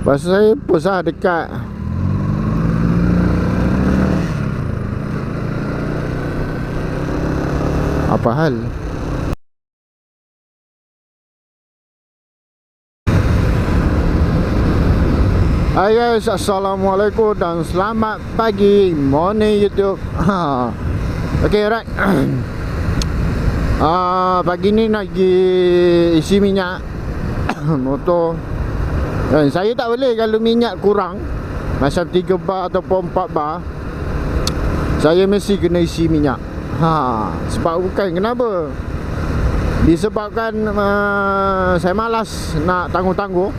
Lepas tu saya post lah dekat apa hal. Hai guys, assalamualaikum dan selamat pagi. Morning YouTube. Okay, right. Pagi ni nak pergi isi minyak motor. Dan saya tak boleh kalau minyak kurang, macam 3 bar ataupun 4 bar, saya mesti kena isi minyak. Sebab bukan kenapa, disebabkan saya malas nak tangguh-tangguh.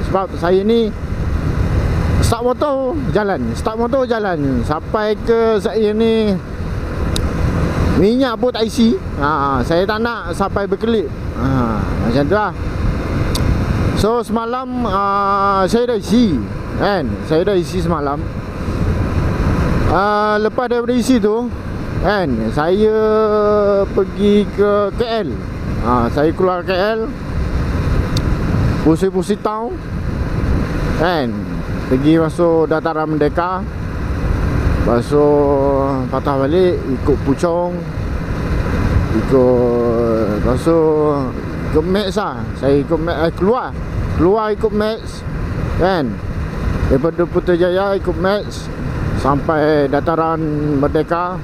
Sebab saya ni start motor jalan sampai ke saya ni minyak pun tak isi. Saya tak nak sampai berkelip. Macam tu lah. So semalam saya dah isi kan. Saya dah isi semalam. Lepas daripada isi tu kan, saya pergi ke KL. Saya keluar KL, pusing-pusing town kan, pergi masuk Dataran Merdeka. Lepas tu patah balik, ikut Puchong, lepas tu ikut Max lah. Saya ikut Max, keluar ikut Max kan. Daripada Putrajaya ikut Max sampai Dataran Merdeka.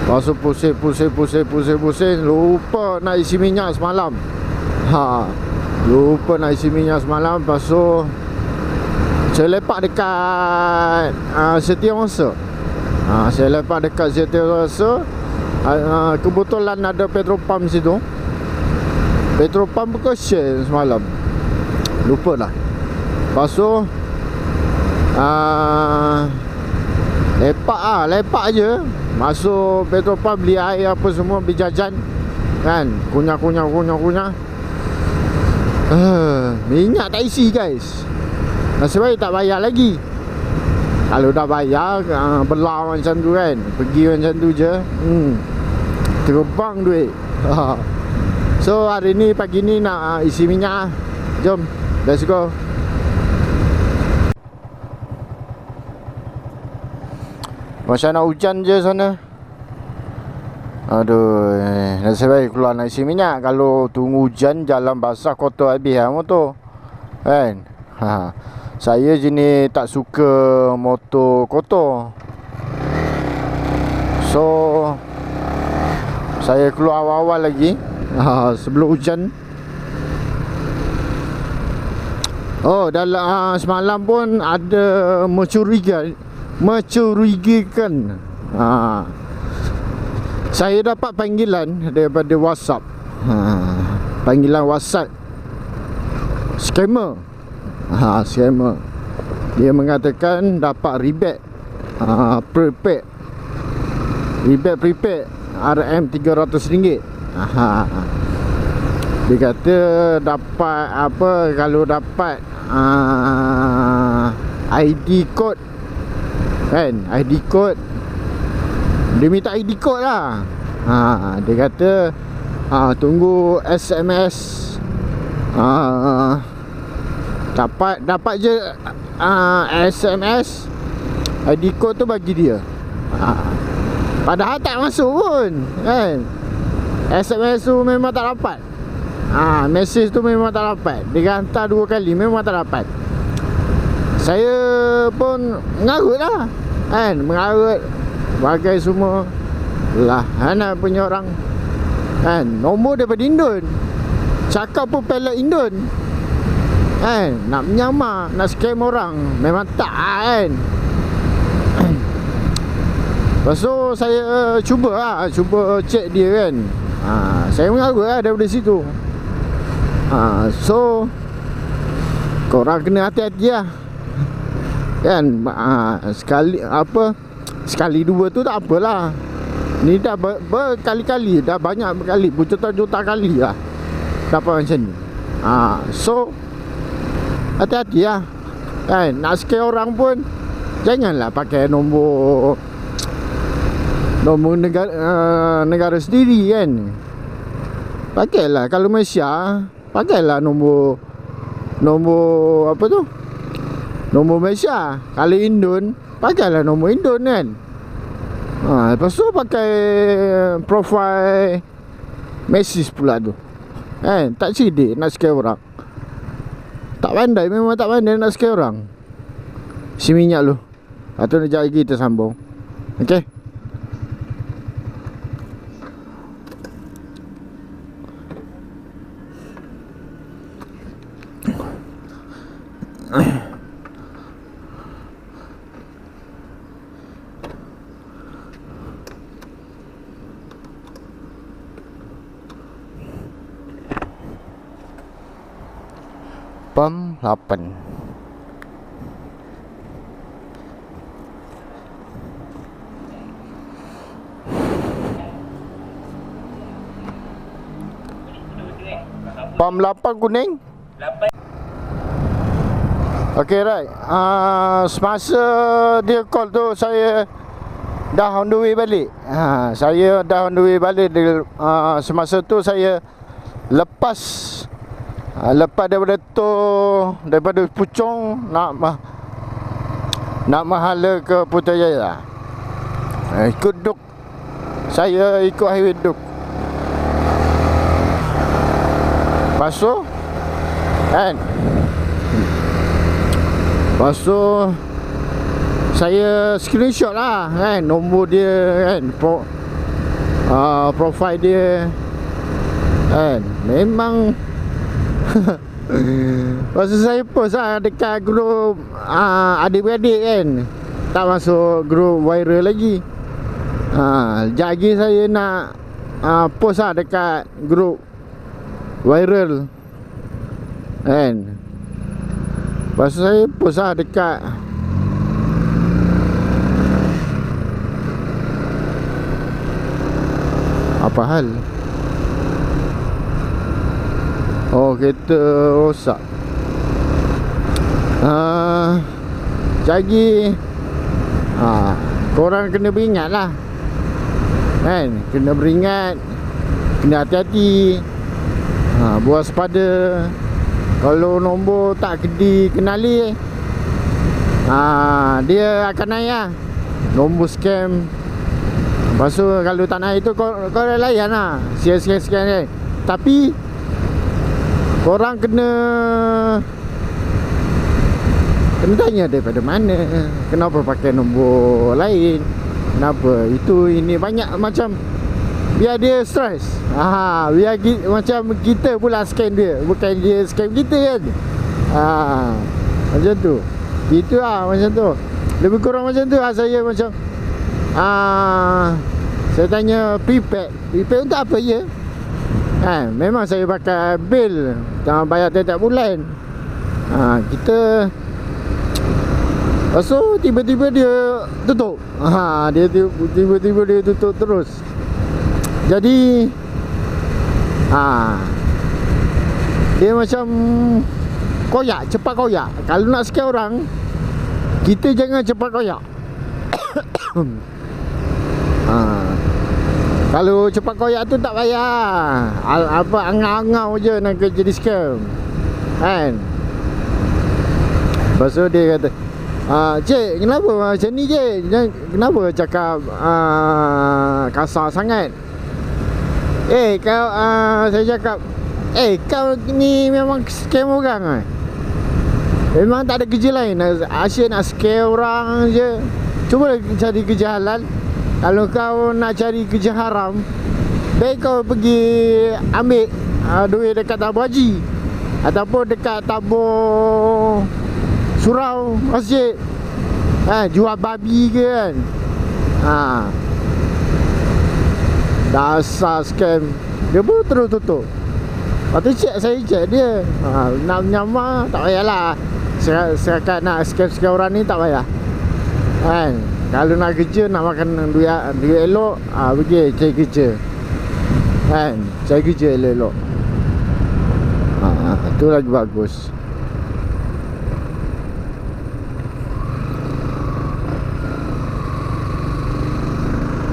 Lepas tu pusing, lupa nak isi minyak semalam. Lepas tu saya lepak dekat Setiawangsa. Saya lepak dekat Setiawangsa. Kebetulan ada petrol pump situ. Petrol pump ke share semalam, lupa lah. Lepas tu lepak je. Masuk petrol pump, beli air apa semua, beli jajan kan, kunyah. Minyak tak isi guys. Nasib baik tak bayar lagi. Kalau dah bayar, belah macam tu kan, pergi macam tu je, terbang duit. So hari ni, pagi ni nak isi minyak. Jom, let's go. Macam nak hujan je sana. Aduh, nasib baik keluar nak isi minyak. Kalau tunggu hujan, jalan basah, kotor habis lah motor kan. Saya jenis tak suka motor kotor. So saya keluar awal-awal lagi, sebelum hujan. Dalam semalam pun ada mencurigakan. Saya dapat panggilan daripada WhatsApp. Panggilan WhatsApp scammer. Scammer. Dia mengatakan dapat rebate prepaid. Rebate prepaid RM300. Dia kata dapat apa, kalau dapat ID code kan, ID code. Dia minta ID code lah. Dia kata tunggu SMS. Dapat je SMS, ID code tu bagi dia. Padahal tak masuk pun kan. SMS tu memang tak dapat. Message tu memang tak dapat. Dia hantar 2 kali, memang tak dapat. Saya pun mengarut lah kan, bagai semua lah. Anak punya orang kan, nombor daripada Indon, cakap pun pelet Indon kan, nak menyamar, nak scam orang. Memang tak kan. Lepas tu saya cuba check dia kan. Saya mengarut lah daripada situ. So korang kena hati-hati lah kan. Sekali dua tu tak apalah. Ni dah berkali-kali, dah banyak berkali, berjuta-juta kali lah dapat macam ni. So hati-hati lah kan. Nak scam orang pun janganlah pakai nombor negara sendiri kan. Pakailah, kalau Malaysia pakailah nombor nombor apa tu, nombor Malaysia. Kalau Indon, pakailah nombor Indon kan. Lepas tu pakai profile Macy's pula tu kan. Tak cerdik nak scam orang. Tak pandai, memang tak pandai nak scam orang. Si minyak lu. Atau nak lagi kita sambung. Okay. Pam 8. Pam 8 kuning. 8. Okay, right. Semasa dia call tu, saya dah on the way balik. Saya dah on the way balik. Semasa tu saya lepas daripada Puchong nak mahala ke Putrajaya. Ikut Duk. Saya ikut highway Duk. Lepas tu kan, lepas tu saya screenshot lah kan, nombor dia kan, profile dia kan. Memang lepas tu saya post lah dekat grup adik-beradik kan. Tak masuk grup viral lagi. Sekejap lagi saya nak post lah dekat grup viral kan. Lepas tu saya post lah dekat apa hal. Kereta rosak. Jadi korang kena beringat lah kan. Kena beringat, kena hati-hati, berwaspada. Kalau nombor tak dikenali, dia akan naik lah nombor scam. Lepas tu kalau tak naik tu, kau dah layan lah, scam ni. Tapi korang kena tanya daripada mana, kenapa pakai nombor lain, kenapa itu ini, banyak macam. Biar dia stres. Biar macam kita pula scam dia, bukan dia scam kita kan. Macam tu. Itu lah, macam tu. Lebih kurang macam tu lah. Saya macam saya tanya prepaid untuk apa ya? Memang saya pakai bil, jangan bayar tiap bulan. Kita lepas tu tiba-tiba dia tutup. Dia tiba-tiba dia tutup terus. Jadi dia macam koyak, cepat koyak. Kalau nak scam orang, kita jangan cepat koyak. Kalau cepat koyak tu tak payah. Angau-angau je nak jadi scam kan. Lepas tu dia kata, cik, kenapa macam ni cik? Kenapa cakap kasar sangat? Saya cakap, kau ni memang scam orang. Memang tak ada kerja lain, asyik nak scam orang je. Cuba cari kerja halal. Kalau kau nak cari kerja haram, baik kau pergi ambil duit dekat tabur haji ataupun dekat tabur surau masjid, jual babi ke kan. Dasar scam. Dia pun terus tutup. Lepas tu saya cek dia, nak menyamar tak payahlah. Setakat nak scam orang ni tak payah kan. Kalau nak kerja, nak makan duit elok, pergi cari kerja kan. Cari kerja elok-elok. Itu lagi bagus.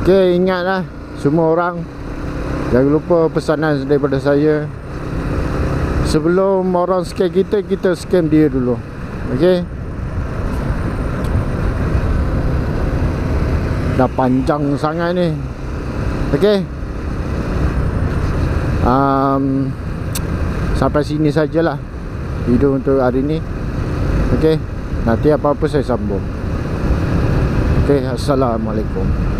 Okay, ingatlah semua orang, jangan lupa pesanan daripada saya. Sebelum orang scam kita, kita scam dia dulu. Okay. Dah panjang sangat ni. Okay. Sampai sini sajalah video untuk hari ni. Okay. Nanti apa-apa saya sambung. Okay. Assalamualaikum.